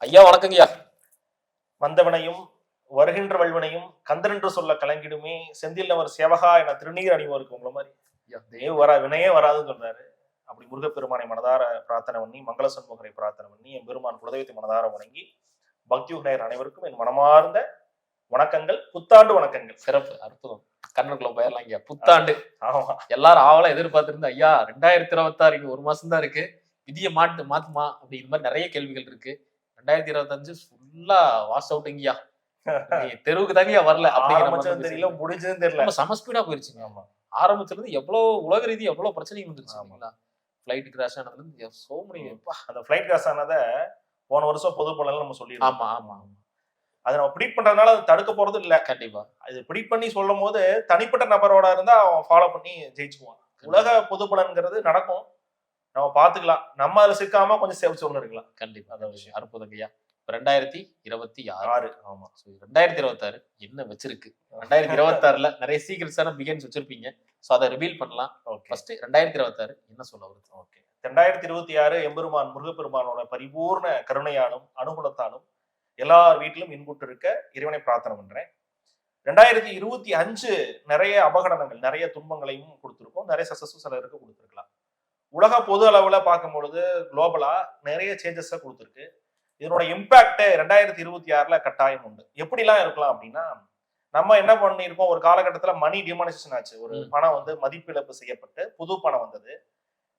ஐயா வணக்கங்கய்யா. வந்தவனையும் வருகின்ற வல்வனையும் கந்தரென்று சொல்ல கலங்கிடுமே செந்தில் அவர் சேவகா என திருநீர் அணிவோருக்கு உங்களை மாதிரி வினையே வராதுன்னு சொன்னாரு. அப்படி முருகப்பெருமானை மனதார பிரார்த்தனை பண்ணி மங்கள சண்முகரை பிரார்த்தனை பண்ணி என் பெருமான் குலதெய்வத்தை மனதார வணங்கி பக்தியுகனையர் அனைவருக்கும் என் மனமார்ந்த வணக்கங்கள், புத்தாண்டு வணக்கங்கள். சிறப்பு, அற்புதம். கண்ணனுக்குள்ள போயிடலாம் ஐயா. புத்தாண்டு ஆமா, எல்லாரும் ஆவலா எதிர்பார்த்திருந்தா ஐயா 2026 1 மாசம் தான் இருக்கு, விதியை மாத்துமா அப்படி இந்த மாதிரி நிறைய கேள்விகள் இருக்கு. 2025 ஃபுல்லா வாஷ் அவுட்டுங்கய்யா. தெருவுக்கு தாங்கய்யா வரல அப்படிங்கிற தெரியல, முடிஞ்சதுன்னு தெரியல, செம ஸ்பீடா போயிருச்சுங்க. ஆமா, ஆரம்பிச்சிருந்து எவ்வளவு உலக ரீதி எவ்வளவு பிரச்சனைகள் வந்துருச்சு. ஃபிளைட் கிராஷ் ஆனதுல இருந்து சோ மெனி. அந்த ஃபிளைட் கிராஷ் ஆனதை போன வருஷம் பொது பலன்ல நம்ம சொல்லிடுறோம். ஆமா ஆமா, அதை நம்ம ப்ரீட் பண்றதுனால அது தடுக்க போறது இல்ல. கண்டிப்பா அது ப்ரீட் பண்ணி சொல்லும் போது தனிப்பட்ட நபரோட இருந்தா அவன் ஃபாலோ பண்ணி ஜெயிச்சுக்குவான். உலக பொது பலன்கிறது நடக்கும், நம்ம பாத்துக்கலாம். நம்ம அதுல சிக்காம கொஞ்சம் சேவ் சொல்லணும் இருக்கலாம். கண்டிப்பா, அதான் விஷயம். அற்புதங்கய்யா. 2026. ஆமா, 2026 என்ன வச்சிருக்கு? 2026ல நிறைய சீக்கிரட்ஸான பிகின்ஸ் வச்சிருப்பீங்க. சோ அதை ரிவீல் பண்ணலாம். ஃபர்ஸ்ட் 2026 என்ன சொல்ல வருது? ஓகே, 2026 எம்பெருமான் முருகப்பெருமானோட பரிபூர்ண கருணையாலும் அனுகூலத்தாலும் எல்லார் வீட்டிலும் இன்புட்டு இருக்க இறைவனை பிரார்த்தனை பண்றேன். 2025 நிறைய அபகடனங்கள், நிறைய துன்பங்களையும் கொடுத்துருக்கோம், நிறைய சக்சஸும் சிலருக்கு கொடுத்துருக்கலாம். உலக பொது அளவுல பார்க்கும் பொழுது குளோபலா நிறைய சேஞ்சஸ் கொடுத்துருக்கு. இதனோட இம்பாக்ட் 2026ல கட்டாயம் உண்டு. எப்படிலாம் இருக்கலாம் அப்படின்னா, நம்ம என்ன பண்ணிருக்கோம், ஒரு காலகட்டத்துல மணி டிமானிசேஷன் ஆச்சு. ஒரு பணம் வந்து மதிப்பிழப்பு செய்யப்பட்டு புது பணம் வந்தது.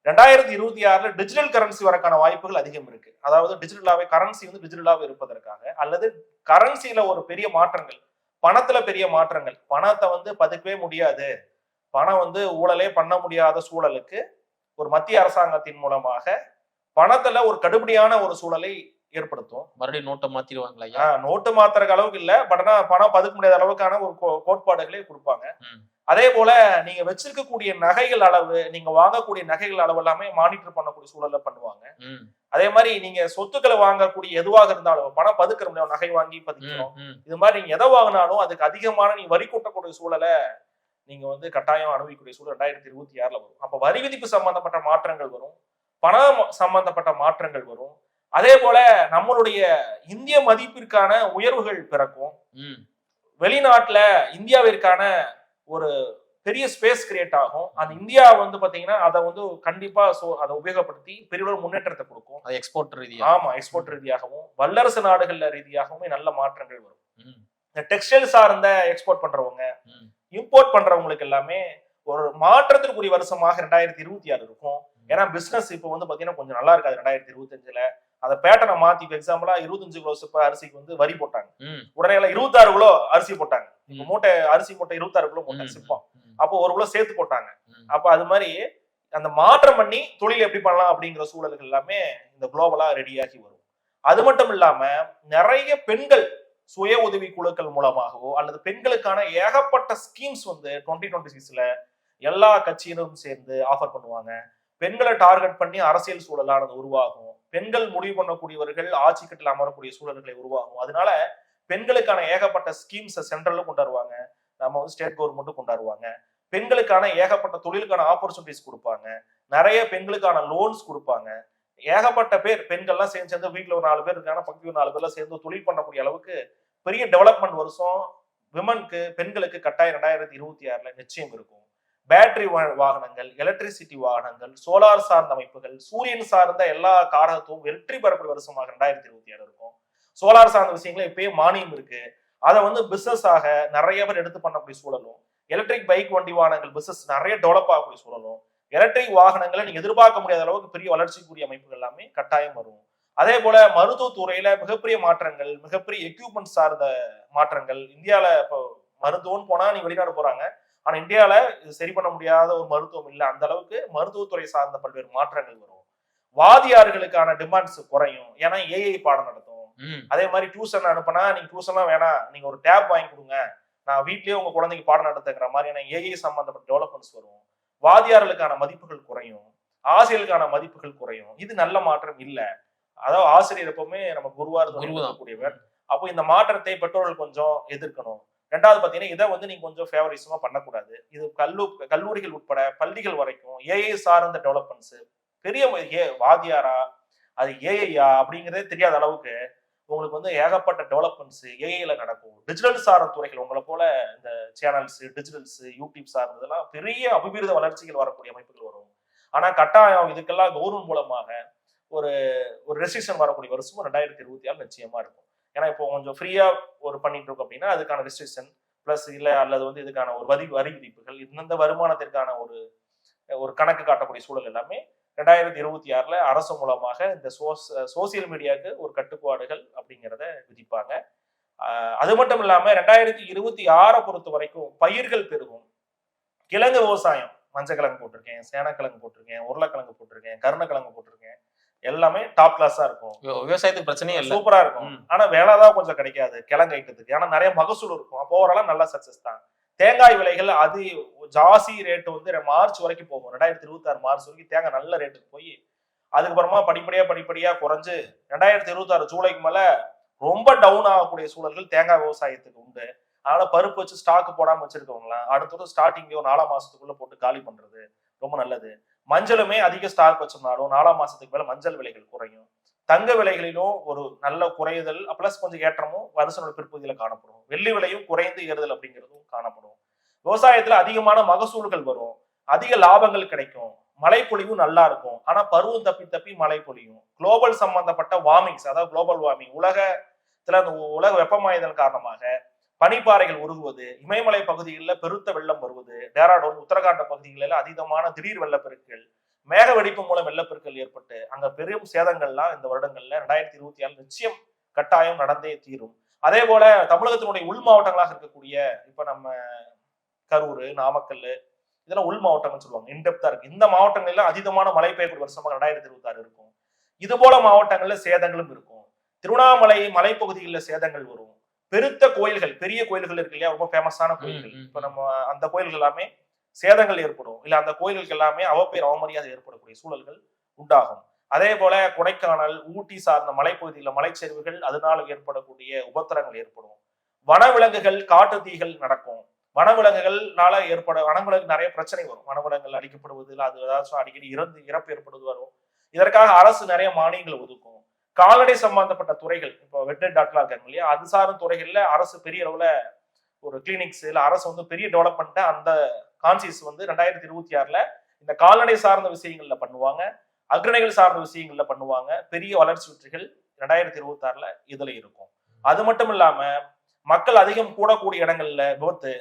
2026ல டிஜிட்டல் கரன்சி வரக்கான வாய்ப்புகள் அதிகம் இருக்கு. அதாவது டிஜிட்டலாவே கரன்சி வந்து டிஜிட்டலாவே இருப்பதற்காக, அல்லது கரன்சியில ஒரு பெரிய மாற்றங்கள், பணத்துல பெரிய மாற்றங்கள். பணத்தை வந்து பதுக்கவே முடியாது, பணம் வந்து ஊழலே பண்ண முடியாத சூழலுக்கு ஒரு மத்திய அரசாங்கத்தின் மூலமாக பணத்துல ஒரு கடுபடியான ஒரு சூழலை ஏற்படுத்தும். மறுபடியும் நோட்டை மாத்திடுவாங்களா? நோட்டு மாத்துறதுக்கு அளவுக்கு இல்ல, பட் ஆனா பணம் பதுக்க முடியாத அளவுக்கான ஒரு கோட்பாடுகளே கொடுப்பாங்க. அதே போல நீங்க வச்சிருக்கக்கூடிய நகைகள் அளவு, நீங்க வாங்கக்கூடிய நகைகள் அளவு எல்லாமே மானிட்டர் பண்ணக்கூடிய சூழல பண்ணுவாங்க. அதே மாதிரி நீங்க சொத்துக்களை வாங்கக்கூடிய எதுவாக இருந்தாலும் பணம் பதுக்கிற முடியும், நகை வாங்கி பதிக்கிறோம், இது மாதிரி நீங்க எதை வாங்கினாலும் அதுக்கு அதிகமான நீ வரி கூட்டக்கூடிய சூழலை நீங்க வந்து கட்டாயம் அனுபவிக்கக்கூடிய சூழல் 2026ல வரும். அப்ப வரி விதிப்பு சம்பந்தப்பட்ட மாற்றங்கள் வரும், பணம் சம்பந்தப்பட்ட மாற்றங்கள் வரும். அதே போல நம்மளுடைய இந்திய மதிப்பிற்கான உயர்வுகள் பிறக்கும். வெளிநாட்டுல இந்தியாவிற்கான ஒரு பெரிய ஸ்பேஸ் கிரியேட் ஆகும். அந்த இந்தியா வந்து பாத்தீங்கன்னா அதை வந்து கண்டிப்பா அதை உபயோகப்படுத்தி பெரிய ஒரு முன்னேற்றத்தை கொடுக்கும். எக்ஸ்போர்ட் ரீதியா, ஆமா, எக்ஸ்போர்ட் ரீதியாகவும் வல்லரசு நாடுகள்ல ரீதியாகவும் நல்ல மாற்றங்கள் வரும். இந்த டெக்ஸ்டைல் சார்ந்த எக்ஸ்போர்ட் பண்றவங்க, இம்போர்ட் பண்றவங்களுக்கு எல்லாமே ஒரு மாற்றத்திற்குரிய வருஷமாக 2026 இருக்கும். ஏன்னா பிசினஸ் இப்போ வந்து பாத்தீங்கன்னா கொஞ்சம் நல்லா இருக்காது. 2025ல அந்த பேட்டர்னை மாத்தி, எக்ஸாம்பிளா 25 கிலோ சிப்ப அரிசிக்கு வந்து வரி போட்டாங்க. உடனே 26 கிலோ அரிசி போட்டாங்க. இப்ப மூட்டை அரிசி மூட்டை 26 கிலோ போட்டாங்க சிப்பம். அப்போ 1 கிலோ சேர்த்து போட்டாங்க. அப்ப அது மாதிரி அந்த மாற்றம் பண்ணி தொழில் எப்படி பண்ணலாம் அப்படிங்கிற சூழல்கள் எல்லாமே இந்த குளோபலா ரெடியாகி வரும். அது மட்டும் இல்லாம நிறைய பெண்கள் சுய உதவி குழுக்கள் மூலமாகவோ அல்லது பெண்களுக்கான ஏகப்பட்ட ஸ்கீம்ஸ் வந்து 2026ல எல்லா கட்சியினரும் சேர்ந்து ஆஃபர் பண்ணுவாங்க. பெண்களை டார்கெட் பண்ணி அரசியல் சூழலானது உருவாகும். பெண்கள் முடிவு பண்ணக்கூடியவர்கள் ஆட்சி கட்டில் அமரக்கூடிய சூழல்களை உருவாகும். அதனால பெண்களுக்கான ஏகப்பட்ட ஸ்கீம்ஸ் சென்ட்ரலும் கொண்டாடுவாங்க, நம்ம வந்து ஸ்டேட் கவர்மெண்ட்டும் கொண்டாடுவாங்க. பெண்களுக்கான ஏகப்பட்ட தொழிலுக்கான ஆப்பர்ச்சுனிட்டிஸ் கொடுப்பாங்க, நிறைய பெண்களுக்கான லோன்ஸ் கொடுப்பாங்க. ஏகப்பட்ட பேர் பெண்கள்லாம் சேர்ந்து வீட்டுல ஒரு 4 பேர் இருக்காங்க, பக்கத்துல 4 பேர்லாம் சேர்ந்து தொழில் பண்ணக்கூடிய அளவுக்கு பெரிய டெவலப்மெண்ட் வருஷம் விமனுக்கு, பெண்களுக்கு கட்டாயம் 2026ல நிச்சயம் இருக்கும். பேட்டரி வாகனங்கள், எலக்ட்ரிசிட்டி வாகனங்கள், சோலார் சார்ந்த அமைப்புகள், சூரியன் சார்ந்த எல்லா காரகத்துவம் வெற்றி பெறக்கூடிய வருஷமாக 2026 இருக்கும். சோலார் சார்ந்த விஷயங்கள இப்பயே மானியம் இருக்கு, அதை வந்து பிசினஸ் ஆக நிறைய பேர் எடுத்து பண்ணக்கூடிய சூழலும், எலக்ட்ரிக் பைக் வண்டி வாகனங்கள் பிசினஸ் நிறைய டெவலப் ஆகக்கூடிய சூழலும், எலக்ட்ரிக் வாகனங்களை நீங்க எதிர்பார்க்க முடியாத அளவுக்கு பெரிய வளர்ச்சிக்குரிய அமைப்புகள் எல்லாமே கட்டாயம் வரும். அதே போல மருத்துவத்துறையில மிகப்பெரிய மாற்றங்கள், மிகப்பெரிய எக்யூப்மெண்ட் சார்ந்த மாற்றங்கள். இந்தியால இப்போ மருத்துவம்னு போனா நீங்க வெளிநாடு போறாங்க, ஆனா இந்தியால இது சரி பண்ண முடியாத ஒரு மருத்துவம் இல்லை. அந்த அளவுக்கு மருத்துவத்துறை சார்ந்த பல்வேறு மாற்றங்கள் வரும். வாதியார்களுக்கான டிமாண்ட்ஸ் குறையும், ஏன்னா ஏஐ பாடம் நடத்தும். அதே மாதிரி டியூஷன் அனுப்புனா நீங்க டியூஷன்லாம் வேணாம், நீங்க ஒரு டேப் வாங்கி கொடுங்க, நான் வீட்லயே உங்க குழந்தைக்கு பாடம் நடத்துங்கிற மாதிரியான ஏஐ சம்பந்தப்பட்ட டெவலப்மெண்ட்ஸ் வரும். வாதியார்களுக்கான மதிப்புகள் குறையும், ஆசிரியர்களுக்கான மதிப்புகள் குறையும். இது நல்ல மாற்றம் இல்லை. அதாவது ஆசிரியர் எப்பவுமே நம்ம குருவா இருக்கக்கூடியவர். அப்போ இந்த மாற்றத்தை பெற்றோர்கள் கொஞ்சம் எதிர்க்கணும். ரெண்டாவது பாத்தீங்கன்னா இதை வந்து நீங்க கொஞ்சம் ஃபேவரிசமா பண்ணக்கூடாது. இது கல்லூரிகள் உட்பட பள்ளிகள் வரைக்கும் ஏஐ சார்ந்த டெவலப்மெண்ட்ஸ் பெரிய வாதியாரா அது ஏஐயா அப்படிங்கிறதே தெரியாத அளவுக்கு உங்களுக்கு வந்து ஏகப்பட்ட டெவலப்மெண்ட்ஸ் ஏஐல நடக்கும். டிஜிட்டல் சார்ந்த துறைகள் உங்களை போல இந்த சேனல்ஸ், டிஜிட்டல்ஸ், யூடியூப் சார்ந்ததெல்லாம் பெரிய அபிவிருத வளர்ச்சிகள் வரக்கூடிய அமைப்புகள் வரும். ஆனா கட்டாயம் இதுக்கெல்லாம் கவர்மெண்ட் மூலமாக ஒரு ஒரு ரெஸ்ட்ரிக்ஷன் வரக்கூடிய வருஷமும் 2026 நிச்சயமா இருக்கும். ஏன்னா இப்போ கொஞ்சம் ஃப்ரீயா ஒரு பண்ணிட்டு இருக்கோம் அப்படின்னா அதுக்கான ரெஸ்ட்ரிக்ஷன் பிளஸ் இல்ல அல்லது வந்து இதுக்கான ஒரு வரி விதிப்புகள் இந்த வருமானத்திற்கான ஒரு கணக்கு காட்டக்கூடிய சூழல் எல்லாமே 2026 அரசு மூலமாக இந்த சோசியல் மீடியாவுக்கு ஒரு கட்டுப்பாடுகள் அப்படிங்கிறத விதிப்பாங்க. அது மட்டும் இல்லாம 2026 பொறுத்த வரைக்கும் பயிர்கள் பெருகும். கிழங்கு விவசாயம், மஞ்சள் கிழங்கு போட்டிருக்கேன், சேனக்கிழங்கு போட்டிருக்கேன், உருளைக்கிழங்கு போட்டிருக்கேன், கருணக்கிழங்கு போட்டிருக்கேன், எல்லாமே டாப் கிளாஸா இருக்கும். விவசாயத்துக்கு பிரச்சனையே இல்லை, சூப்பரா இருக்கும். ஆனா வேலைதான் கொஞ்சம் கிடைக்காது கிழங்கு ஐட்டத்துக்கு. ஆனா நிறைய மகசூல் இருக்கும். அப்போ ஓரளவு நல்ல சக்சஸ் தான். தேங்காய் விலைகள் அது ஜாஸ்தி ரேட்டு வந்து மார்ச் வரைக்கும் போகும். 2026 மார்ச் வரைக்கும் தேங்காய் நல்ல ரேட்டுக்கு போய் அதுக்கப்புறமா படிப்படியா குறைஞ்சு 2026 ஜூலைக்கு மேல ரொம்ப டவுன் ஆகக்கூடிய சூழல்கள் தேங்காய் விவசாயத்துக்கு உண்டு. அதனால பருப்பு வச்சு ஸ்டாக் போடாம வச்சிருக்கவங்களாம் அடுத்தது ஸ்டார்டிங் 4 மாசத்துக்குள்ள போட்டு காலி பண்றது ரொம்ப நல்லது. மஞ்சளுமே அதிக ஸ்டாக் வச்சோம்னாலும் 4 மாசத்துக்கு மேல மஞ்சள் விலைகள் குறையும். தங்க விலைகளிலும் ஒரு நல்ல குறையுதல் பிளஸ் கொஞ்சம் ஏற்றமும் வருஷனோட பிற்பகுதியில காணப்படும். வெள்ளி விலையும் குறைந்து ஏறுதல் அப்படிங்கிறதும் காணப்படும். விவசாயத்துல அதிகமான மகசூல்கள் வரும், அதிக லாபங்கள் கிடைக்கும், மழைப்பொழிவு நல்லா இருக்கும். ஆனா பருவம் தப்பி மழை பொழியும். குளோபல் சம்பந்தப்பட்ட வார்மிங்ஸ், அதாவது குளோபல் வார்மிங், உலகத்துல அந்த உலக வெப்பமாயுதல் காரணமாக பனிப்பாறைகள் உருகுவது, இமயமலை பகுதிகளில் பெருத்த வெள்ளம் வருவது, டேராடூன் உத்தரகாண்ட பகுதிகளில் அதீதமான திடீர் வெள்ளப்பெருக்கள், மேக வெடிப்பு மூலம் வெள்ளப்பெருக்கள் ஏற்பட்டு அங்க பெரும் சேதங்கள்லாம் இந்த வருடங்கள்ல 2026 நிச்சயம் கட்டாயம் நடந்தே தீரும். அதே போல தமிழகத்தினுடைய உள் மாவட்டங்களாக இருக்கக்கூடிய இப்ப நம்ம கரூர், நாமக்கல் இதெல்லாம் உள் மாவட்டங்கள் சொல்லுவாங்க, இன்டெப்தா இருக்கு. இந்த மாவட்டங்கள்ல அதீதமான மழை பெய்யக்கூடிய வருஷமாக 2026 இருக்கும். இது போல மாவட்டங்கள்ல சேதங்களும் இருக்கும். திருவண்ணாமலை மலைப்பகுதிகளில் சேதங்கள் வரும். பெருத்த கோயில்கள், பெரிய கோயில்கள் இருக்கு இல்லையா, ரொம்ப ஃபேமஸான கோயில்கள், இப்ப நம்ம அந்த கோயில்கள் எல்லாமே சேதங்கள் ஏற்படும். இல்ல அந்த கோயில்களுக்கு எல்லாமே அவப்பேர் அவமரியாதை ஏற்படக்கூடிய சூழல்கள் உண்டாகும். அதே போல கொடைக்கானல், ஊட்டி சார்ந்த மலைப்பகுதியில் மலைச்சரிவுகள், அதனால ஏற்படக்கூடிய உபத்திரங்கள் ஏற்படும். வனவிலங்குகள், காட்டு தீகள் நடக்கும். வனவிலங்குகள்னால வனவிலங்கு நிறைய பிரச்சனை வரும். வனவிலங்குகள் அடிக்கப்படுவது, அது ஏதாச்சும் அடிக்கடி இறப்பு ஏற்படுவது வரும். இதற்காக அரசு நிறைய மானியங்கள் ஒதுக்கும். கால்நடை சம்பந்தப்பட்ட துறைகள், இப்போ வெட்டரி டாக்டர்லாம் இருக்காங்க இல்லையா, அது சார்ந்த துறைகள்ல அரசு பெரிய அளவுல ஒரு கிளினிக்ஸ் இல்ல அரசு வந்து பெரிய டெவலப்மெண்ட்டை அந்த கான்சியஸ் வந்து 2026 இந்த கால்நடை சார்ந்த விஷயங்கள்ல பண்ணுவாங்க, அக்ரணைகள் சார்ந்த விஷயங்கள்ல பண்ணுவாங்க. பெரிய வளர்ச்சி வெற்றிகள் 2026 இதுல இருக்கும். அது மட்டும் இல்லாம மக்கள் அதிகம் கூடக்கூடிய இடங்கள்ல விபத்து,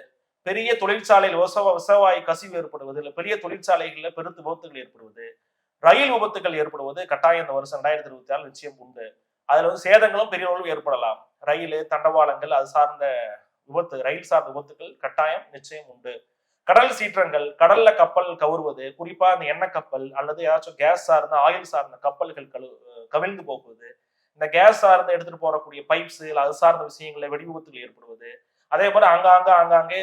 பெரிய தொழிற்சாலையில் விவசாய கசிவு ஏற்படுவது, இல்ல பெரிய தொழிற்சாலைகள்ல பெருத்து விபத்துகள் ஏற்படுவது, ரயில் விபத்துகள் ஏற்படுவது கட்டாயம் இந்த வருஷம் 2026 நிச்சயம் உண்டு. அதுல வந்து சேதங்களும் பெரிய அளவில் ஏற்படலாம். ரயில், தண்டவாளங்கள், அது சார்ந்த விபத்து, ரயில் சார்ந்த விபத்துகள் கட்டாயம் நிச்சயம் உண்டு. கடல் சீற்றங்கள், கடல்ல கப்பல் கவுறுவது, குறிப்பா அந்த எண்ணெய் கப்பல் அல்லது ஏதாச்சும் கேஸ் சார்ந்த ஆயில் சார்ந்த கப்பல்கள் கவிழ்ந்து போகுவது, இந்த கேஸ் சார்ந்து எடுத்துட்டு போறக்கூடிய பைப்ஸ் அது சார்ந்த விஷயங்கள்ல வெடி விபத்துகள் ஏற்படுவது, அதே போல ஆங்காங்கே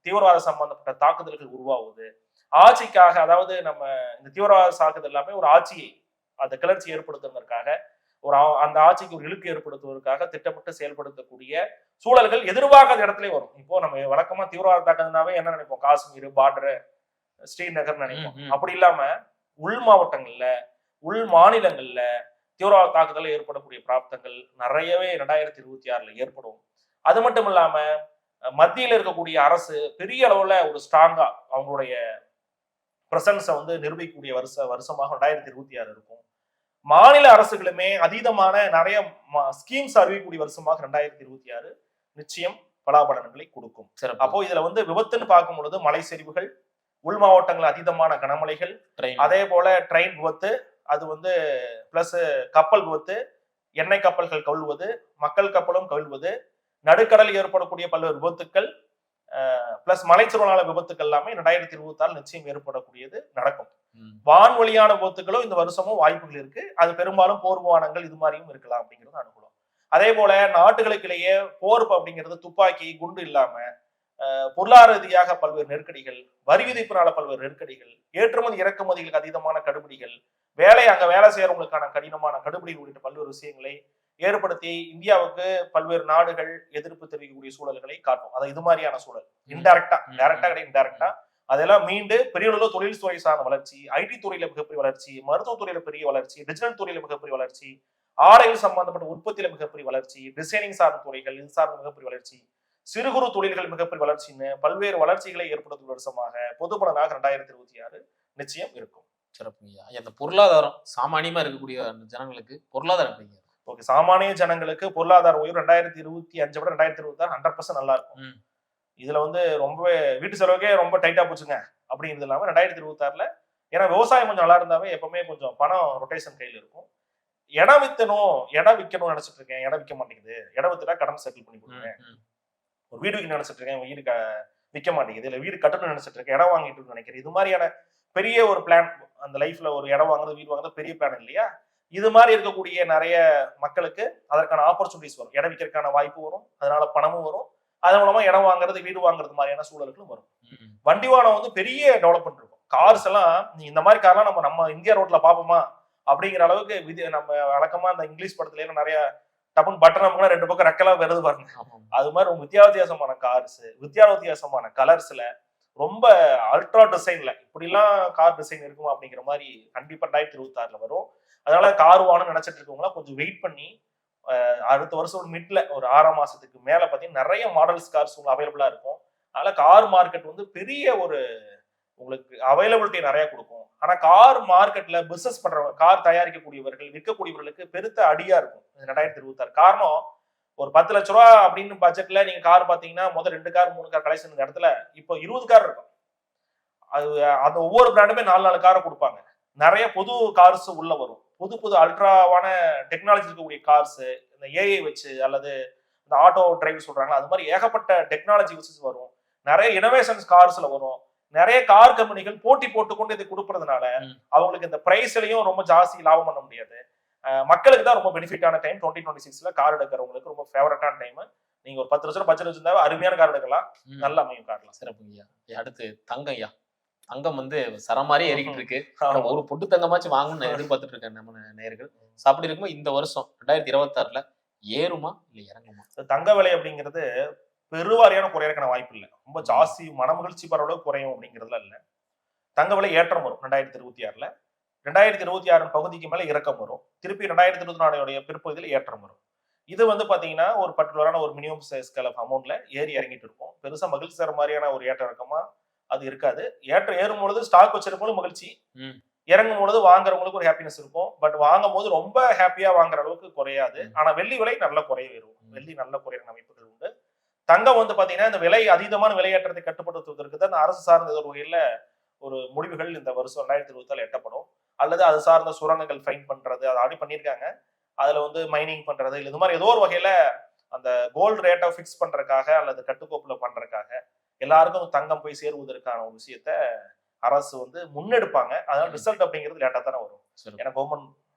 தீவிரவாத சம்பந்தப்பட்ட தாக்குதல்கள் உருவாகுவது, ஆட்சிக்காக, அதாவது நம்ம இந்த தீவிரவாத தாக்குதல் எல்லாமே ஒரு ஆட்சியை அந்த கிளர்ச்சி ஏற்படுத்துவதற்காக, அந்த ஆட்சிக்கு ஒரு இழுக்கு ஏற்படுத்துவதற்காக திட்டமிட்டு செயல்படுத்தக்கூடிய சூழல்கள் எதிர்பார்க்காத இடத்துல வரும். இப்போ நம்ம வழக்கமா தீவிரவாத தாக்குதல்னாவே என்ன நினைப்போம், காஷ்மீர் பார்டர், ஸ்ரீநகர் நினைப்போம். அப்படி இல்லாம உள் மாவட்டங்கள்ல, உள் மாநிலங்கள்ல தீவிரவாத தாக்குதல் ஏற்படக்கூடிய பிராப்தங்கள் நிறையவே 2026 ஏற்படும். அது மட்டும் இல்லாம மத்தியில் இருக்கக்கூடிய அரசு பெரிய அளவுல ஒரு ஸ்ட்ராங்கா அவங்களுடைய பிரசன்ஸை வந்து நிரூபிக்கக்கூடிய வருஷமாக 2026 இருக்கும். மாநில அரசுகளுமே அதீதமான நிறைய ஸ்கீம்ஸ் அறிவிக்கக்கூடிய வருஷமாக 2026 நிச்சயம் பலாபலன்களை கொடுக்கும். அப்போ இதுல வந்து விபத்துன்னு பார்க்கும் பொழுது மலை சரிவுகள், உள் மாவட்டங்கள் அதீதமான கனமழைகள், அதே போல ட்ரெயின் விபத்து, அது வந்து பிளஸ் கப்பல் விபத்து, எண்ணெய் கப்பல்கள் கவிழ்வது, மக்கள் கப்பலும் கவிழ்வது, நடுக்கடல் ஏற்படக்கூடிய பல்வேறு விபத்துக்கள் பிளஸ் மலைச்சூழலான விபத்துக்கள் எல்லாமே 2026 நிச்சயம் ஏற்படக்கூடியது நடக்கும். வான்வழியான விபத்துக்களும் இந்த வருஷமும் வாய்ப்புகள் இருக்கு. அது பெரும்பாலும் போர் விமானங்கள் இது மாதிரியும் இருக்கலாம் அப்படிங்கிறது அனுகூலம். அதே போல நாட்டுகளுக்கிடையே போர் அப்படிங்கிறது துப்பாக்கி குண்டு இல்லாம பொருளாதார ரீதியாக பல்வேறு நெருக்கடிகள், வரி விதிப்பினால பல்வேறு நெருக்கடிகள், ஏற்றுமதி இறக்குமதிகளுக்கு அதீதமான கடுபிடிகள், அங்க வேலை செய்யறவங்களுக்கான கடினமான கடுபிடிகள் உள்ளிட்ட பல்வேறு விஷயங்களை ஏற்படுத்தி இந்தியாவுக்கு பல்வேறு நாடுகள் எதிர்ப்பு தெரிவிக்கக்கூடிய சூழல்களை காட்டும். அது இது மாதிரியான சூழல் டைரக்டா கிடையாது, இன்டைரக்டா அதெல்லாம் மீண்டு பெரிய அளவு தொழில் துறை சார்ந்த வளர்ச்சி, ஐடி துறையில மிகப்பெரிய வளர்ச்சி, மருத்துவ துறையில பெரிய வளர்ச்சி, டிஜிட்டல் துறையில மிகப்பெரிய வளர்ச்சி, ஆடைகள் சம்பந்தப்பட்ட உற்பத்தியில மிகப்பெரிய வளர்ச்சி, டிசைனிங் சார்ந்த துறைகள் இது சார்ந்த மிகப்பெரிய வளர்ச்சி, சிறு குறு தொழில்கள் மிகப்பெரிய வளர்ச்சின்னு பல்வேறு வளர்ச்சிகளை ஏற்படுத்தும் வருஷமாக பொதுப்பலனாக 2026 நிச்சயம் இருக்கும். சிறப்புங்கய்யா. அந்த பொருளாதாரம் சாமானியமா இருக்கக்கூடிய அந்த ஜனங்களுக்கு பொருளாதாரம் எப்படிங்க? ஓகே, சாமானிய ஜனங்களுக்கு பொருளாதார உயர்வு 2025 விட 2026 100% நல்லா இருக்கும். இதுல வந்து ரொம்பவே வீட்டு செலவுக்கே ரொம்ப டைட்டா போச்சுங்க அப்படிங்கிறது இல்லாம 2026ல ஏன்னா விவசாயம் கொஞ்சம் நல்லா இருந்தாவே எப்பவுமே கொஞ்சம் பணம் ரொட்டேஷன் கையில இருக்கும். இடம் விற்கணும்னு நினைச்சிட்டு இருக்கேன், இடம் விற்க மாட்டேங்குது, இடம் வித்துட்டா கடன் செட்டில் பண்ணி கொடுங்க, ஒரு வீடு விற்க நினைச்சிட்டு இருக்கேன், வீடு விற்க மாட்டேங்குது, இல்ல வீடு கட்டணும்னு நினைச்சிட்டு இருக்கேன், இடம் வாங்கிட்டு நினைக்கிறேன், இது மாதிரியான பெரிய ஒரு பிளான் அந்த லைஃப்ல ஒரு இடம் வாங்குறது வீடு வாங்குறது பெரிய பிளான் இல்லையா? இது மாதிரி இருக்கக்கூடிய நிறைய மக்களுக்கு அதற்கான ஆப்பர்ச்சுனிட்டிஸ் வரும், இடம் விற்கிறதுக்கான வாய்ப்பு வரும், அதனால பணமும் வரும், அதன் மூலமா இடம் வாங்குறது வீடு வாங்குறது மாதிரியான சூழல்களும் வரும். வண்டி வாகனம் வந்து பெரிய டெவலப்மெண்ட் இருக்கும். கார்ஸ் எல்லாம் இந்த மாதிரி கார்லாம் நம்ம இந்தியா ரோட்ல பாப்போமா அப்படிங்கிற அளவுக்கு நம்ம வழக்கமா இந்த இங்கிலீஷ் படத்துல எல்லாம் நிறைய டப்புன்னு பட்டன் நமக்கு 2 பக்கம் ரெக்கலாம் வருது பாருங்க. அது மாதிரி ரொம்ப வித்தியாசமான கார்ஸ், வித்தியாசமான கலர்ஸ்ல, ரொம்ப அல்ட்ரா டிசைன்ல இப்படிலாம் கார் டிசைன் இருக்குமா அப்படிங்கிற மாதிரி கண்டிப்பா 2026ல வரும். அதனால கார் வாங்கணும்னு நினைச்சிட்டு இருக்கவங்களா கொஞ்சம் வெயிட் பண்ணி அடுத்த வருஷம் மிட்ல ஒரு 6 மாசத்துக்கு மேல பாத்தீங்கன்னா நிறைய மாடல்ஸ் கார்ஸ் அவைலபிளா இருக்கும். அதனால கார் மார்க்கெட் வந்து பெரிய ஒரு உங்களுக்கு அவைலபிலிட்டி நிறைய கொடுக்கும். ஆனா கார் மார்க்கெட்ல பிசினஸ் பண்றவங்க, கார் தயாரிக்கக்கூடியவர்கள், விற்கக்கூடியவர்களுக்கு பெருத்த அடியா இருக்கும் 2026. காரணம், ஒரு 10 லட்ச ரூபா அப்படின்னு பட்ஜெட்ல நீங்க கார் பாத்தீங்கன்னா முதல் 2 கார் 3 கார் கலெக்ஷன் இந்த இடத்துல இப்போ 20 கார் இருக்கும். அது ஒவ்வொரு பிராண்டுமே 4 காரை கொடுப்பாங்க. நிறைய புது கார்ஸ் உள்ள வரும், புது அல்ட்ராவான டெக்னாலஜி இருக்கக்கூடிய கார்ஸ், இந்த ஏஐ வச்சு அல்லது இந்த ஆட்டோ டிரைவ் சொல்றாங்க, அது மாதிரி ஏகப்பட்ட டெக்னாலஜி வச்சு வரும். நிறைய இனோவேஷன்ஸ் கார்ஸ்ல வரும். நிறைய கார் கம்பெனிகள் போட்டி போட்டுக்கொண்டு இதை கொடுக்கறதுனால அவங்களுக்கு இந்த பிரைஸ்லயும் ரொம்ப ஜாஸ்தி லாபம் பண்ண முடியாது. மக்களுக்கு தான் ரொம்ப பெனிஃபிட்டான டைம் 2026ல கார் எடுக்கிறவங்களுக்கு ரொம்ப ஃபேவரட்டான டைம். நீங்க ஒரு 10 லட்சம் பட்ஜெட் வச்சிருந்தா அருமையான கார் எடுக்கலாம், நல்ல அமையும் கார்லாம். சிறப்புங்கய்யா. அடுத்து தங்கம்யா. தங்கம் வந்து சரமாரி ஏறிக்கிட்டு இருக்கு. ஒரு பொட்டு தங்கமாச்சும் வாங்கணும்னு எதிர்பார்த்துட்டு இருக்கேன் நம்ம நேயர்கள். அப்படி இருக்கும்போது இந்த வருஷம் 2026ல ஏறுமா இல்ல இறங்குமா? தங்க விலை அப்படிங்கிறது பெருவாரியான குறையறக்கான வாய்ப்பு இல்லை. ரொம்ப ஜாஸ்தி மனமகிழ்ச்சி பரவளவு குறையும் அப்படிங்கிறதுல இல்ல. தங்க விலை ஏற்றம் வரும் 2026ல. 2026 பகுதிக்கு மேல இறக்கம் வரும். திருப்பி 2024 பிற்பகுதியில் ஏற்றம் வரும். இது வந்து பாத்தீங்கன்னா ஒரு பர்டிகுலரான ஒரு மினிமம் ஸ்கேல் ஆஃப் அமௌண்ட்ல ஏறி இறங்கிட்டு இருக்கும். பெருசா மகிழ்ச்சி தர மாதிரியான ஒரு ஏற்ற இறக்கமா அது இருக்காது. ஏறும் பொழுது ஸ்டாக் வச்சிருக்கும் மகிழ்ச்சி, இறங்கும் பொழுது வாங்குறவங்களுக்கு ஒரு ஹாப்பினஸ் இருக்கும். பட் வாங்கும் போது ரொம்ப ஹாப்பியா வாங்குற அளவுக்கு குறையாது. ஆனா வெள்ளி விலை நல்ல குறைய வரும். வெள்ளி நல்ல குறையிற அமைப்புகள் உண்டு. தங்கம் வந்து பாத்தீங்கன்னா இந்த விலை அதீதமான விலையேற்றத்தை கட்டுப்படுத்துவதற்கு தான் அரசு சார்ந்த ஒரு வகையில ஒரு முடிவுகள் இந்த வருஷம் 2026 எட்டப்படும். அல்லது அது சார்ந்த சுரங்கங்கள் ஃபைன் பண்றது, அதை ஆடி பண்ணியிருக்காங்க. அதுல வந்து மைனிங் பண்றது, இல்லை இது மாதிரி ஏதோ ஒரு வகையில அந்த கோல்டு ரேட்டை ஃபிக்ஸ் பண்றதுக்காக அல்லது கட்டுக்கோப்புல பண்றதுக்காக எல்லாருக்கும் தங்கம் போய் சேருவதற்கான ஒரு விஷயத்த அரசு வந்து முன்னெடுப்பாங்க. அதனால ரிசல்ட் அப்படிங்கிறது லேட்டா தானே வரும். ஏன்னா கவர்மெண்ட்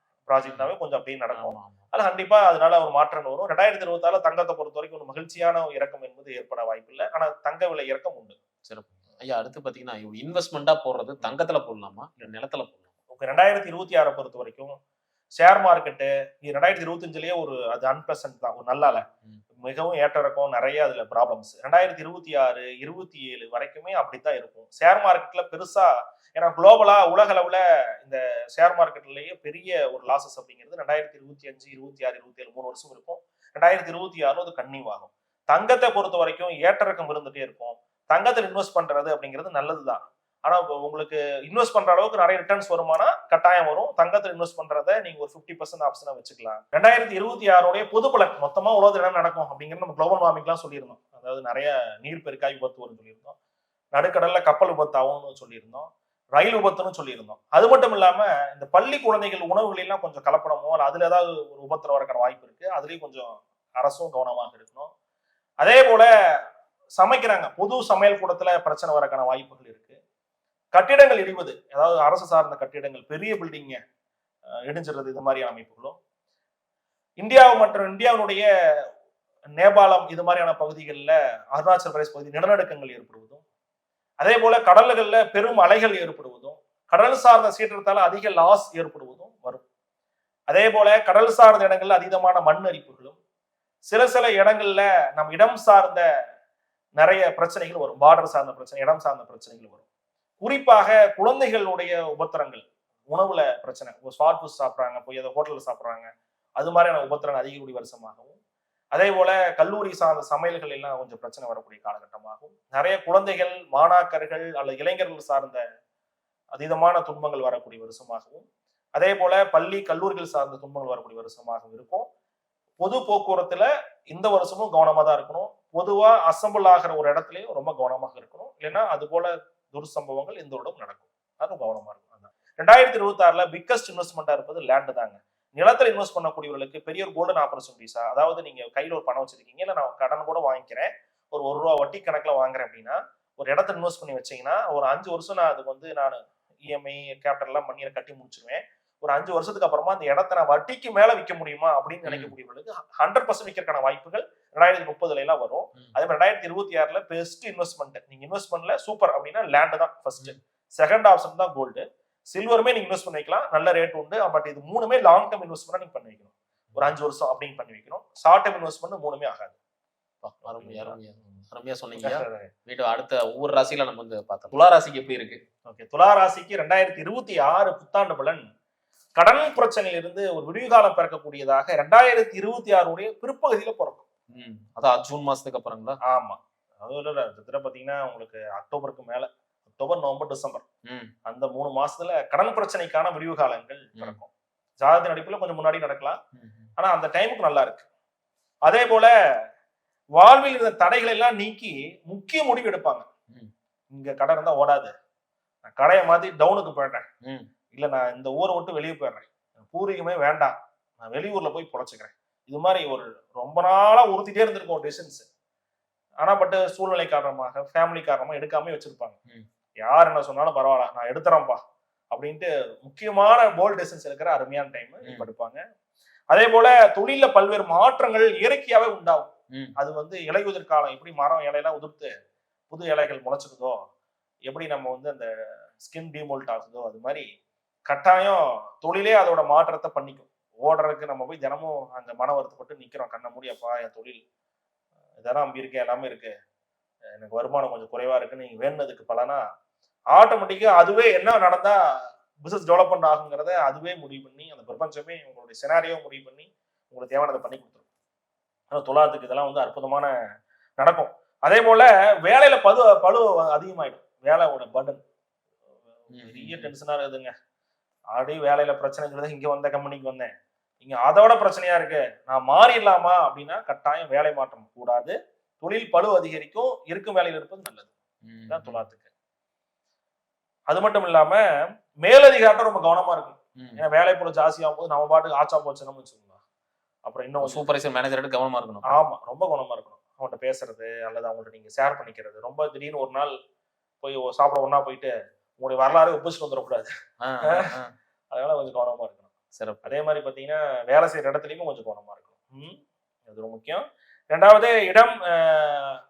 ப்ராஜெக்ட்னாவே கொஞ்சம் அப்படியே நடக்கும். அது கண்டிப்பா அதனால ஒரு மாற்றம் வரும். 2026 தங்கத்தை பொறுத்த வரைக்கும் ஒரு மகிழ்ச்சியான இறக்கம் என்பது ஏற்பட வாய்ப்பு இல்லை. ஆனா தங்க விலை இறக்கம் உண்டு. சிறப்பு ஐயா. அடுத்து பாத்தீங்கன்னா இன்வெஸ்ட்மெண்டா போடுறது தங்கத்துல போடலாமா இல்ல நிலத்துல போடலாமா? 2026 பொறுத்த வரைக்கும் ஷேர் மார்க்கெட்டு 2025லயே அது அன்பிளசன்ட் தான், ஒரு நல்லால மிகவும் ஏற்ற இறக்கம், நிறைய அதுல ப்ராப்ளம்ஸ். 2026 27 வரைக்குமே அப்படித்தான் இருக்கும் ஷேர் மார்க்கெட்ல பெருசா. ஏன்னா குளோபலா உலக அளவுல இந்த ஷேர் மார்க்கெட்லயே பெரிய ஒரு லாசஸ் அப்படிங்கிறது 2025 26 27 3 வருஷம் இருக்கும். 2026 அது கன்னியூ ஆகும். தங்கத்தை பொறுத்த வரைக்கும் ஏற்ற இறக்கம் இருந்துட்டே இருக்கும். தங்கத்தில் இன்வெஸ்ட் பண்றது அப்படிங்கிறது நல்லதுதான். ஆனா உங்களுக்கு இன்வெஸ்ட் பண்ற அளவுக்கு நிறைய ரிட்டர்ன்ஸ் வருமானா கட்டாயம் வரும். தங்கத்தில் இன்வெஸ்ட் பண்றதை நீங்க ஒரு 50% ஆப்ஷனா வச்சுக்கலாம். 2026 பொது பலன் மொத்தமா உலகத்துல என்ன நடக்கும் அப்படிங்கிறது நம்ம குளோபல் வார்மிங்லாம் சொல்லியிருந்தோம். அதாவது நிறைய நீர் பெருக்காய் விபத்து வரும்னு சொல்லியிருந்தோம், நடுக்கடல்ல கப்பல் விபத்து ஆகும்னு சொல்லியிருந்தோம், ரயில் விபத்துன்னு சொல்லியிருந்தோம். அது மட்டும் இல்லாம இந்த பள்ளி குழந்தைகள் உணவுகளெல்லாம் கொஞ்சம் கலப்படமோ அல்ல அதுல ஏதாவது ஒரு விபத்துல வரக்கான வாய்ப்பு இருக்கு. அதுலயும் கொஞ்சம் அரசும் கவனமாக இருக்கணும். அதே போல சமைக்கிறாங்க, பொது சமையல் கூடத்துல பிரச்சனை வரக்கான வாய்ப்புகள் இருக்கு. கட்டிடங்கள் இடிவது, அதாவது அரசு சார்ந்த கட்டிடங்கள் பெரிய பில்டிங்க இடிஞ்சிடுறது, இது மாதிரியான அமைப்புகளும் மற்றும் இந்தியாவுடைய நேபாளம் இது மாதிரியான பகுதிகளில் அருணாச்சல் பிரதேச பகுதி நிலநடுக்கங்கள் ஏற்படுவதும், அதே போல கடல்கள்ல பெரும் அலைகள் ஏற்படுவதும், கடல் சார்ந்த சீற்றத்தால அதிக லாஸ் ஏற்படுவதும் வரும். அதே போல கடல் சார்ந்த இடங்கள்ல அதீதமான மண் அரிப்புகளும், சில இடங்கள்ல நம் இடம் சார்ந்த நிறைய பிரச்சனைகள் வரும். பார்டர் சார்ந்த பிரச்சனை, இடம் சார்ந்த பிரச்சனைகள் வரும். குறிப்பாக குழந்தைகளுடைய உபத்திரங்கள், உணவுல பிரச்சனை, ஒரு ஸ்வாட் ஃபுட் சாப்பிட்றாங்க, போய் அதை ஹோட்டல்ல சாப்பிட்றாங்க, அது மாதிரியான உபத்திரன் அதிகக்கூடிய வருஷமாகவும், அதே போல கல்லூரி சார்ந்த சமையல்கள் எல்லாம் கொஞ்சம் பிரச்சனை வரக்கூடிய காலகட்டமாகவும், நிறைய குழந்தைகள், மாணாக்கர்கள் அல்லது இளைஞர்கள் சார்ந்த அதீதமான துன்பங்கள் வரக்கூடிய வருஷமாகவும், அதே போல பள்ளி கல்லூரிகள் சார்ந்த துன்பங்கள் வரக்கூடிய வருஷமாகவும் இருக்கும். பொது போக்குவரத்துல இந்த வருஷமும் கவனமா தான் இருக்கணும். பொதுவா அசம்பிள் ஆகிற ஒரு இடத்துலயும் ரொம்ப கவனமாக இருக்கணும். இல்லைன்னா அது போல துர்சம்பவங்கள் இந்த வருடம் நடக்கும். அதுவும் கவனமா இருக்கும். 2026ல பிக்கஸ்ட் இன்வெஸ்ட்மெண்டா இருப்பது லேண்ட் தாங்க. நிலத்துல இன்வெஸ்ட் பண்ணக்கூடியவர்களுக்கு பெரிய ஒரு கோல்டன் ஆப்பர்ச்சுனிட்டிஸா, அதாவது நீங்க கையில ஒரு பணம் வச்சிருக்கீங்க, இல்ல நான் கடன் கூட வாங்கிக்கிறேன், ஒரு ₹1 வட்டி கணக்குல வாங்குறேன் அப்படின்னா, ஒரு இடத்த இன்வெஸ்ட் பண்ணி வச்சீங்கன்னா ஒரு 5 வருஷம் நான் அதுக்கு வந்து நான் இஎம்ஐ கேபிட்டல் எல்லாம் பண்ணி கட்டி முடிச்சிருவேன். ஒரு 5 வருஷத்துக்கு அப்புறமா அந்த இடத்த நான் வட்டிக்கு மேல விற்க முடியுமா அப்படின்னு நினைக்கக்கூடியவர்களுக்கு 100% விற்கிறதுக்கான வாய்ப்புகள் 2030ல எல்லாம் வரும். அதே மாதிரி 2026ல பெஸ்ட் இன்வெஸ்ட்மெண்ட், நீங்க இன்வெஸ்ட்மெண்ட்ல சூப்பர் அப்படின்னா லேண்ட் தான் ஃபர்ஸ்ட். செகண்ட் ஆப்ஷன் தான் கோல்டு. சில்வருமே நீங்க இன்வெஸ்ட் பண்ணி வைக்கலாம், நல்ல ரேட் உண்டு. பட் இது மூணுமே லாங் டர்ம் இன்வெஸ்ட்மெண்ட் நீங்க பண்ணி வைக்கணும். ஒரு 5 வருஷம் அப்படின்னு பண்ணி வைக்கணும். ஷார்ட் டர்ம் இன்வெஸ்ட்மெண்ட் மூணுமே ஆகாது. அருமையா சொன்னீங்க. வீட்டு அடுத்த ஒவ்வொரு ராசியில நம்ம வந்து பார்த்தோம். துலா ராசிக்கு எப்படி இருக்கு? ஓகே, துலா ராசிக்கு 2026 புத்தாண்டு பலன் கடன் பிரச்சனையில இருந்து ஒரு விடிவுகாலம் பிறக்கக்கூடியதாக 2026 பிற்பகுதியில பிறக்கும். அதான் ஜூன் மாசத்துக்கு அப்புறங்களா? ஆமா, அது பாத்தீங்கன்னா உங்களுக்கு அக்டோபருக்கு மேல, அக்டோபர், நவம்பர், டிசம்பர் அந்த 3 மாசத்துல கடன் பிரச்சனைக்கான விடிவு காலங்கள் பிறக்கும். ஜாதக அடிப்புல கொஞ்சம் முன்னாடி நடக்கலாம், ஆனா அந்த டைமுக்கு நல்லா இருக்கு. அதே போல வாழ்வில் இருந்த தடைகளை எல்லாம் நீக்கி முக்கிய முடிவு எடுப்பாங்க. இங்க கடை இருந்தா ஓடாது, நான் கடையை மாத்தி டவுனுக்கு போயிடுறேன், இல்ல நான் இந்த ஊரை விட்டு வெளியே போயிடுறேன், பூர்வீகமே வேண்டாம், நான் வெளியூர்ல போய் பொழைச்சுக்கிறேன். இது மாதிரி ஒரு ரொம்ப நாளா உறுத்திட்டே இருந்திருக்கும் டெசிஷன்ஸ். ஆனா பட் சூழ்நிலை காரணமாக, ஃபேமிலி காரணமா எடுக்காம வச்சிருப்பாங்க. யார் என்ன சொன்னாலும் பரவாயில்ல, நான் எடுத்துறேன்ப்பா அப்படின்ட்டு முக்கியமான போல்ட் டெசிஷன்ஸ் எடுக்கிற அருமையான டைம் இப்ப எடுப்பாங்க. அதே போல தொழில பல்வேறு மாற்றங்கள் இயற்கையாவே உண்டாகும். அது வந்து இலையுதிர் காலம், எப்படி மரம் இலையெல்லாம் உதிர்த்து புது இலைகள் முளைச்சிருதோ, எப்படி நம்ம வந்து அந்த ஸ்கின் டிமோல்ட் ஆகுதோ, அது மாதிரி கட்டாயம் தொழிலே அதோட மாற்றத்தை பண்ணிக்கும். ஓடுறதுக்கு நம்ம போய் தினமும் அந்த மன வருத்தப்பட்டு நிக்கிறோம், கண்ண மூடியப்பா என் தொழில் இதெல்லாம் அப்படி இருக்கு, எல்லாமே இருக்கு, எனக்கு வருமானம் கொஞ்சம் குறைவா இருக்குன்னு நீங்க வேணுனதுக்கு பலனா ஆட்டோமேட்டிக்கா அதுவே என்ன நடந்தா பிசினஸ் டெவலப்மெண்ட் ஆகுங்கிறத அதுவே முடிவு பண்ணி, அந்த பிரபஞ்சமே உங்களுடைய சினாரியோ முடிவு பண்ணி உங்களுக்கு தேவையானதை பண்ணி கொடுத்துரும். ஆனால் துலாத்துக்கு இதெல்லாம் வந்து அற்புதமான நடக்கும். அதே போல வேலையில பழு அதிகமாயிடும். வேலையோட பர்டன் பெரிய டென்ஷனா இருக்குதுங்க. ஆல்ரெடி வேலையில பிரச்சனைங்கிறது, இங்க வந்த கம்பெனிக்கு வந்தேன், இங்க அதோட பிரச்சனையா இருக்கு, நான் மாறிடலாமா அப்படின்னா கட்டாயம் வேலை மாற்றம் கூடாது. தொழில் பழு அதிகரிக்கும், இருக்கும் வேலையில் இருப்பது நல்லது. இதுதான் துலாத்துக்கு. அது மட்டும் இல்லாம மேலதிகாரம் ரொம்ப கவனமா இருக்கும். ஏன்னா வேலை போல ஜாஸ்தி ஆகும் போது நம்ம பாட்டுக்கு ஆச்சா போச்சுன்னு வச்சுக்கோங்க, அப்புறம் இன்னும் சூப்பர்வைசர் மேனேஜர் கவனமா இருக்கணும். ஆமா, ரொம்ப கவனமா இருக்கணும். அவங்கள்ட்ட பேசுறது அல்லது அவங்கள்ட்ட நீங்க ஷேர் பண்ணிக்கிறது. ரொம்ப திடீர்னு ஒரு நாள் போய் சாப்பிட ஒன்னா போயிட்டு உங்களுடைய வரலாறு ஒப்பிச்சுட்டு வந்துடக்கூடாது. அதனால கொஞ்சம் கவனமா இருக்கணும். சிறப்பு. அதே மாதிரி பாத்தீங்கன்னா வேலை செய்யற இடத்துலயுமே கொஞ்சம் கவனமா இருக்கணும். அது ரொம்ப முக்கியம். 2வது இடம்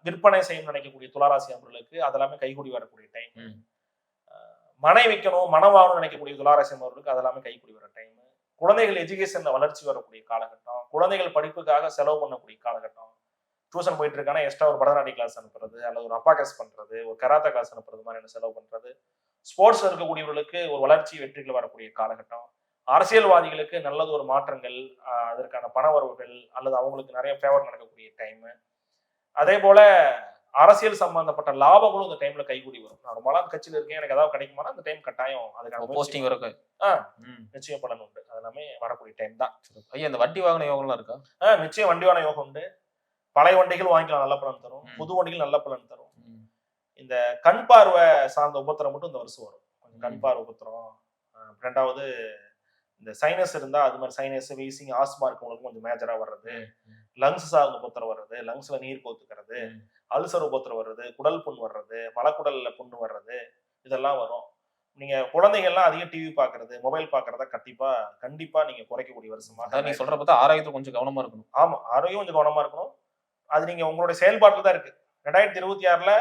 விற்பனை செய்யணும்னு நினைக்கக்கூடிய துளாராசி அன்பர்களுக்கு அதெல்லாமே கைகூடி வரக்கூடிய டைம். மனை வைக்கணும், மனம் வாங்கணும்னு நினைக்கக்கூடிய துளாராசி அன்பர்களுக்கு அதெல்லாமே கைகூடி வர டைம். குழந்தைகள் எஜுகேஷன்ல வளர்ச்சி வரக்கூடிய காலகட்டம். குழந்தைகள் படிப்புக்காக செலவு பண்ணக்கூடிய காலகட்டம். டியூஷன் போயிட்டு இருக்கானா எக்ஸ்ட்ரா ஒரு பரதநாட்டிய கிளாஸ் அனுப்புறது, அல்லது ஒரு அப்பாகஸ் பண்றது, ஒரு கராத்தா கிளாஸ் அனுப்புறது மாதிரி செலவு பண்றது. ஸ்போர்ட்ஸ்ல இருக்கக்கூடியவர்களுக்கு ஒரு வளர்ச்சி வெற்றிகள் வரக்கூடிய காலகட்டம். அரசியல்வாதிகளுக்கு நல்லது ஒரு மாற்றங்கள், அதற்கான பண வரவுகள் அல்லது அவங்களுக்கு நிறைய ஃபேவர் நடக்கக்கூடிய டைம். அதே போல அரசியல் சம்பந்தப்பட்ட லாபங்களும் இந்த டைம்ல கைகூடி வரும். நான் ரொம்ப நாள் கட்சியில இருக்கேன், எனக்கு ஏதாவது கிடைக்குமானா அந்த டைம் கட்டாயம் அதுக்கான போஸ்டிங் வரும், நிச்சயம் பலன் உண்டு. அது எல்லாமே வரக்கூடிய டைம் தான். ஐயா, இந்த வண்டி வாகன யோகம்லாம் இருக்கா? நிச்சயம் வண்டி வாகன யோகம் உண்டு. பழைய வண்டிகள் வாங்கிக்கலாம், நல்ல பலன் தரும். புது வண்டிகள் நல்ல பலன் தரும். இந்த கண் பார்வை சார்ந்த உபத்திரம் மட்டும் இந்த வருஷம் வரும். கண் பார்வை உபத்திரம். 2வது இந்த சைனஸ் இருந்தா அது மாதிரி சைனஸ், வீசிங், ஆஸ்மா இருக்கவங்களுக்கு கொஞ்சம் மேஜரா வர்றது. லங்ஸ் சார்ந்த உபத்திரம் வர்றது, லங்ஸ்ல நீர் கோத்துக்கிறது, அல்சர் உபத்திரம் வர்றது, குடல் புண் வர்றது, மலக்குடல்ல புண்ணு வர்றது, இதெல்லாம் வரும். நீங்க குழந்தைகள்லாம் அதிகம் டிவி பாக்குறது, மொபைல் பாக்குறத கண்டிப்பா நீங்க குறைக்கக்கூடிய வருஷமா. நீங்க சொல்ற பார்த்தா ஆரோக்கியத்தை கொஞ்சம் கவனமா இருக்கணும். ஆமா, ஆரோக்கியம் கொஞ்சம் கவனமா இருக்கணும். அது நீங்க உங்களுடைய செயல்பாட்டுல தான் இருக்கு. 2026ல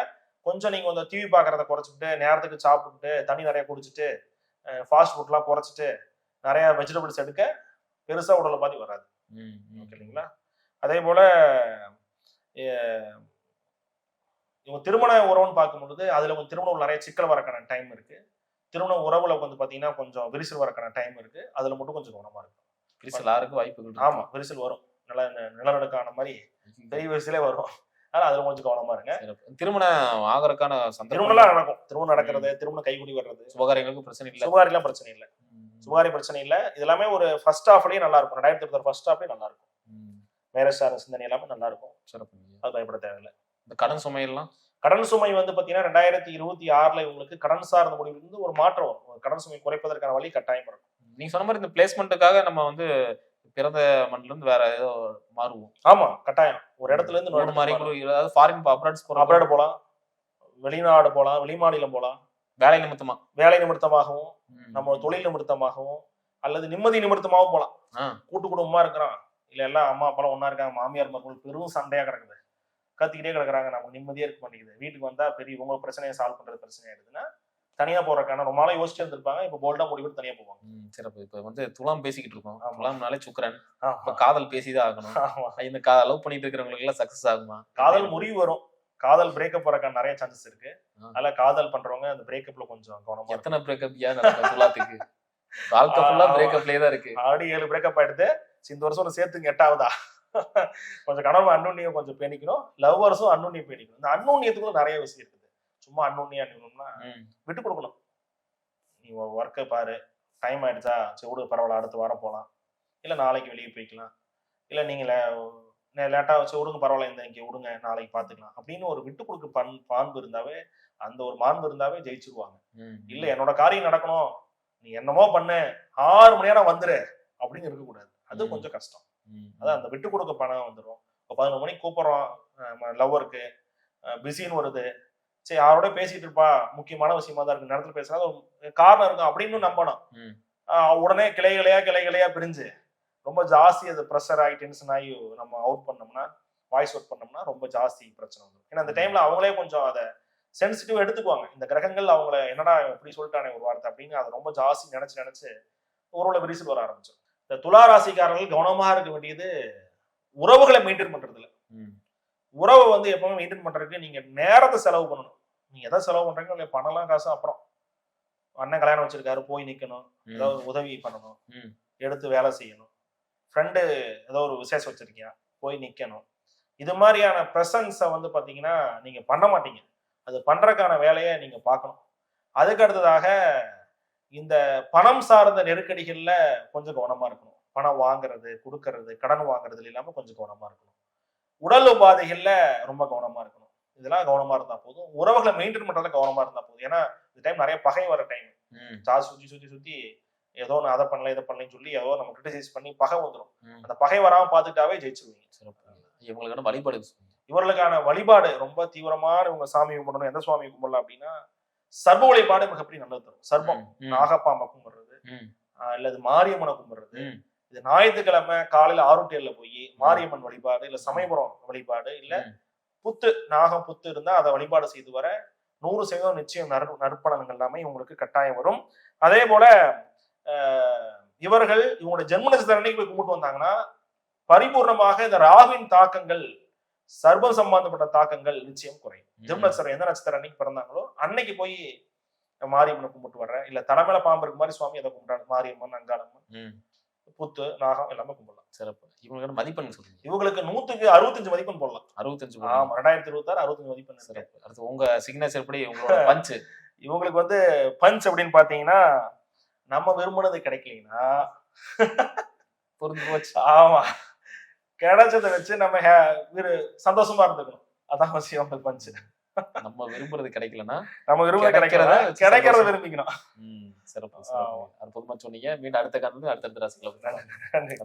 கொஞ்சம் நீங்க இந்த டிவி பாக்குறத குறைச்சிட்டு, நேரத்துக்கு சாப்பிட்டு, தண்ணி நிறைய குடிச்சிட்டு, ஃபாஸ்ட் ஃபுட்லாம் குறைச்சிட்டு நிறைய வெஜிடபிள்ஸ் எடுக்க பெருசா உடலை பாதி வராது. ஓகேங்களா? அதே போல இவங்க திருமண உறவுன்னு பார்க்கும்பொழுது அதுல கொஞ்சம் திருமண நிறைய சிக்கல் வரக்கான டைம் இருக்கு. திருமண உறவுல வந்து பாத்தீங்கன்னா கொஞ்சம் விரிசல் வரக்கான டைம் இருக்கு. அதுல மட்டும் கொஞ்சம் கவனமா இருக்கு. விரிசல் ஆறதுக்கு வாய்ப்புகள் இருக்கு. ஆமா விரிசல் வரும், நிலநடுக்கான மாதிரி பெரிய விரிசலே வரும். அதனால அதுல கொஞ்சம் கவனமா இருங்க. சிறப்பு. திருமணம் ஆகறதுக்கான சந்தர்ப்பம் திருமணம் நடக்கும், திருமணம் நடக்கிறது, திருமணம் கைகூடி வர்றது, சுபகாரியங்களுக்கு பிரச்சனை இல்ல. சுபகாரியெல்லாம் பிரச்சனை இல்லை, சுபகாரிய பிரச்சனை இல்லை. இது எல்லாமே ஒரு ஃபர்ஸ்ட் ஹாஃப்லயே நல்லா இருக்கும். 2021 ஃபர்ஸ்ட் ஹாஃப்லயே நல்லா இருக்கும். மேரேஜ் சார்ந்த சிந்தனை எல்லாமே நல்லா இருக்கும். சிறப்பு. அது பயப்பட தேவையில்லை. இந்த கடன் சுமையெல்லாம் கடன் சுமை வந்து பாத்தீங்கன்னா 2026 உங்களுக்கு கடன் சார்ந்த முடிவிலிருந்து ஒரு மாற்றம் வரும். கடன் சுமை குறைப்பதற்கான வழி கட்டாயம் இருக்கும். நீங்க சொன்ன மாதிரி இந்த பிளேஸ்மெண்ட்டுக்காக நம்ம வந்து பிறந்த மண்ணில இருந்து வேற ஏதோ மாறுவோம். ஆமா கட்டாயம். ஒரு இடத்துல இருந்து இன்னொரு மாதிரி ஏதாவது ஃபாரின் அப்ராட் போலாம், வெளிநாடு போலாம், வெளிமாநிலம் போலாம். வேலை நிமித்தமா, வேலை நிமித்தமாகவும், நம்ம தொழில் நிமித்தமாகவும், அல்லது நிம்மதி நிமித்தமாகவும் போலாம். கூட்டு குடும்பமா இருக்கிறான், இல்ல எல்லாம் அம்மா அப்பா ஒன்னா இருக்காங்க, மாமியார் மகள் பெரும் சண்டையா கிடக்குது, கத்திக்கிட்டே கிடக்குறாங்க, நம்ம நிம்மதியா இருக்க மாட்டேங்குது. வீட்டுக்கு வந்தா பெரிய உங்க பிரச்சனையை சால்வ் பண்றது பிரச்சனை ஆயிடுதுன்னா தனியா போறதுக்கான ரொம்ப நாளா யோசிச்சு இருந்திருப்பாங்க. இப்ப போல்டா முடிவு தனியா போவாங்க. சிறப்பு. இப்ப வந்து துலாம் பேசிக்கிட்டு இருக்கோம். துலாம்னாலே சுக்கிரன். இப்ப காதல் பேசிதான் ஆகணும். இந்த லவ் பண்ணிட்டு இருக்கிறவங்களுக்கு எல்லாம் சக்சஸ் ஆகுமா? காதல் முறிவு வரும், காதல் பிரேக்கப் போறதுக்கான நிறைய சான்சஸ் இருக்கு. அதனால காதல் பண்றவங்க அந்த பிரேக்கப்ல கொஞ்சம் கவனமா. எத்தனை பிரேக்கப் துலாத்துக்கு? வாழ்க்கை ஃபுல்லா பிரேக்கப்லயே தான் இருக்கு. ஆடி 7 பிரேக்கப் ஆயிடுது. இந்த வருஷம் ஒன்று சேர்த்துங்க 8ஆவதா. கொஞ்சம் கனவு அன்னுண்ணியம் கொஞ்சம் பேணிக்கணும். லவ் வருஷம் அன்னுண்ணியம் பேணிக்கணும். இந்த அன்னுண்ணியத்துக்குள்ள நிறைய விஷயம் இருக்குது. சும்மா அன்னுண்ணியா நின்னோம்னா விட்டு கொடுக்கணும். நீ ஒர்க்கை பாரு, டைம் ஆயிடுச்சா, சரி விடு பரவாயில்ல, அடுத்த வாரம் போகலாம், இல்லை நாளைக்கு வெளியே போய்க்கலாம், இல்லை நீங்களே லேட்டாக வச்சு விடுங்க பரவாயில்ல, இந்த இங்கே விடுங்க நாளைக்கு பார்த்துக்கலாம் அப்படின்னு ஒரு விட்டு கொடுக்க பான்பு இருந்தாவே, அந்த ஒரு மாண்பு இருந்தாவே ஜெயிச்சிருவாங்க. இல்லை என்னோட காரியம் நடக்கணும், நீ என்னமோ பண்ணு, 6 மணி நேரம் வந்துரு அப்படின்னு இருக்கக்கூடாது. அது கொஞ்சம் கஷ்டம். அதான் அந்த விட்டு கொடுக்க பணம் வந்துடும். இப்போ 11 மணிக்கு கூப்பிடுறோம் லவ்வருக்கு, பிஸின்னு வருது, சரி யாரோட பேசிட்டு இருப்பா, முக்கியமான விஷயமா தான் இருக்கு, நேரத்துல பேசுறா, காரணம் இருக்கும் அப்படின்னு நம்பணும். உடனே கிளைகளையா பிரிஞ்சு ரொம்ப ஜாஸ்தி அது ப்ரெஷர் ஆகி டென்ஷன் ஆகி நம்ம அவுட் பண்ணோம்னா, வாய்ஸ் அவுட் பண்ணோம்னா ரொம்ப ஜாஸ்தி பிரச்சனை வந்துடும். ஏன்னா அந்த டைம்ல அவங்களே கொஞ்சம் அதை சென்சிட்டிவ் எடுத்துக்குவாங்க. இந்த கிரகங்கள் அவங்கள என்னடா இப்படி சொல்லிட்டானே ஒரு வார்த்தை அப்படின்னு அதை ரொம்ப ஜாஸ்தி நினைச்சு ஊரோட விரிசல் வர ஆரம்பிச்சோம். இந்த துலா ராசிக்காரர்கள் கவனமா இருக்க வேண்டியது உறவுகளை மெயின்டைன் பண்றதுல. உறவை வந்து எப்பவுமே மெயின்டைன் பண்றதுக்கு நீங்க நேரத்தை செலவு பண்ணணும். நீங்க எதை செலவு பண்றீங்க இல்லையா, பணம்லாம் காசு அப்புறம். அண்ணன் கல்யாணம் வச்சிருக்காரு, போய் நிக்கணும், ஏதாவது உதவி பண்ணணும், எடுத்து வேலை செய்யணும். ஃப்ரெண்டு ஏதோ ஒரு விசேஷம் வச்சிருக்கியா, போய் நிக்கணும். இது மாதிரியான ப்ரெசன்ஸை வந்து பாத்தீங்கன்னா நீங்க பண்ண மாட்டீங்க. அது பண்றதுக்கான வேலையை நீங்க பார்க்கணும். அதுக்கு அடுத்ததாக இந்த பணம் சார்ந்த நெருக்கடிகள்ல கொஞ்சம் கவனமா இருக்கணும். பணம் வாங்குறது, கொடுக்கறது, கடன் வாங்குறதுல இல்லாம கொஞ்சம் கவனமா இருக்கணும். உடல் உபாதைகள்ல ரொம்ப கவனமா இருக்கணும். இதெல்லாம் கவனமா இருந்தா போதும். உறவுகளை மெயின்டைன் பண்றதுல கவனமா இருந்தா போதும். ஏன்னா இந்த டைம் நிறைய பகை வர டைம். சுத்தி ஏதோ நான் அதை பண்ணல இதை பண்ணலன்னு சொல்லி ஏதோ நம்ம கிரிட்டிசைஸ் பண்ணி பகை வந்துடும். அந்த பகை வராம பாத்துக்கிட்டாவே ஜெயிச்சிருவீங்க. இவங்களுக்கான வழிபாடு, இவர்களுக்கான வழிபாடு ரொம்ப தீவிரமான இவங்க சாமி கும்பிடணும். எந்த சுவாமி கும்பிடலாம் அப்படின்னா சர்ப வழிபாடு மிகப்படி நல்லது தரும். சர்பம், நாகப்பாம்பை கும்பிடுறது, அல்லது மாரியம்மனை கும்பிடுறது. இது ஞாயிற்றுக்கிழமை காலையில 6 to 7 போய் மாரியம்மன் வழிபாடு, இல்ல சமயபுரம் வழிபாடு, இல்ல புத்து நாகம் புத்து இருந்தா அதை வழிபாடு செய்து வர 100% நிச்சயம் நற்பலன்கள் எல்லாமே உங்களுக்கு கட்டாயம் வரும். அதே போல இவர்கள் இவங்களோட ஜென்ம நட்சத்திர அன்னைக்கு போய் கும்பிட்டு வந்தாங்கன்னா பரிபூர்ணமாக இந்த ராவின் தாக்கங்கள், சர்பம் சம்பந்தப்பட்ட தாக்கங்கள் நிச்சயம் குறையும். ஜென்ம நட்சத்திரம் எந்த நட்சத்திரம் அன்னைக்கு பிறந்தாங்களோ அன்னைக்கு போய் மாரியம்மனை கும்பிட்டு வர்றேன், இல்ல தலைமையில பாம்பு இருக்கு மாதிரி சுவாமி எதை கும்பிட்டாங்க, மாரியம்மன், அங்காளம்மன், புத்து, நாகம் எல்லாமே கும்பிடலாம். சிறப்பு. இவங்களுக்கு மதிப்பெண் சொல்லுங்க. இவங்களுக்கு 100க்கு 65 மதிப்பெண் போடலாம். 65. ஆமா 2026 65 மதிப்பெண். சிறப்பு. அடுத்து உங்க சிக்னேச்சர் எப்படி உங்களோட பஞ்ச்? இவங்களுக்கு வந்து பஞ்ச் அப்படின்னு பாத்தீங்கன்னா, நம்ம விரும்பினது கிடைக்கலனா புரிஞ்சு போச்சு. ஆமா, கிடைச்சதை வச்சு நம்ம சந்தோஷமா இருந்துக்கணும். அதான் விஷயம். உங்களுக்கு பஞ்ச் நம்ம விரும்புறது கிடைக்கலன்னா நம்ம விரும்புறது கிடைக்கிறத விரும்பிக்கணும். சிறப்பு. அற்புதமா சொன்னீங்க. மீண்டும் அடுத்த காரணம் அடுத்தடுத்த ராசிகளை. நன்றி.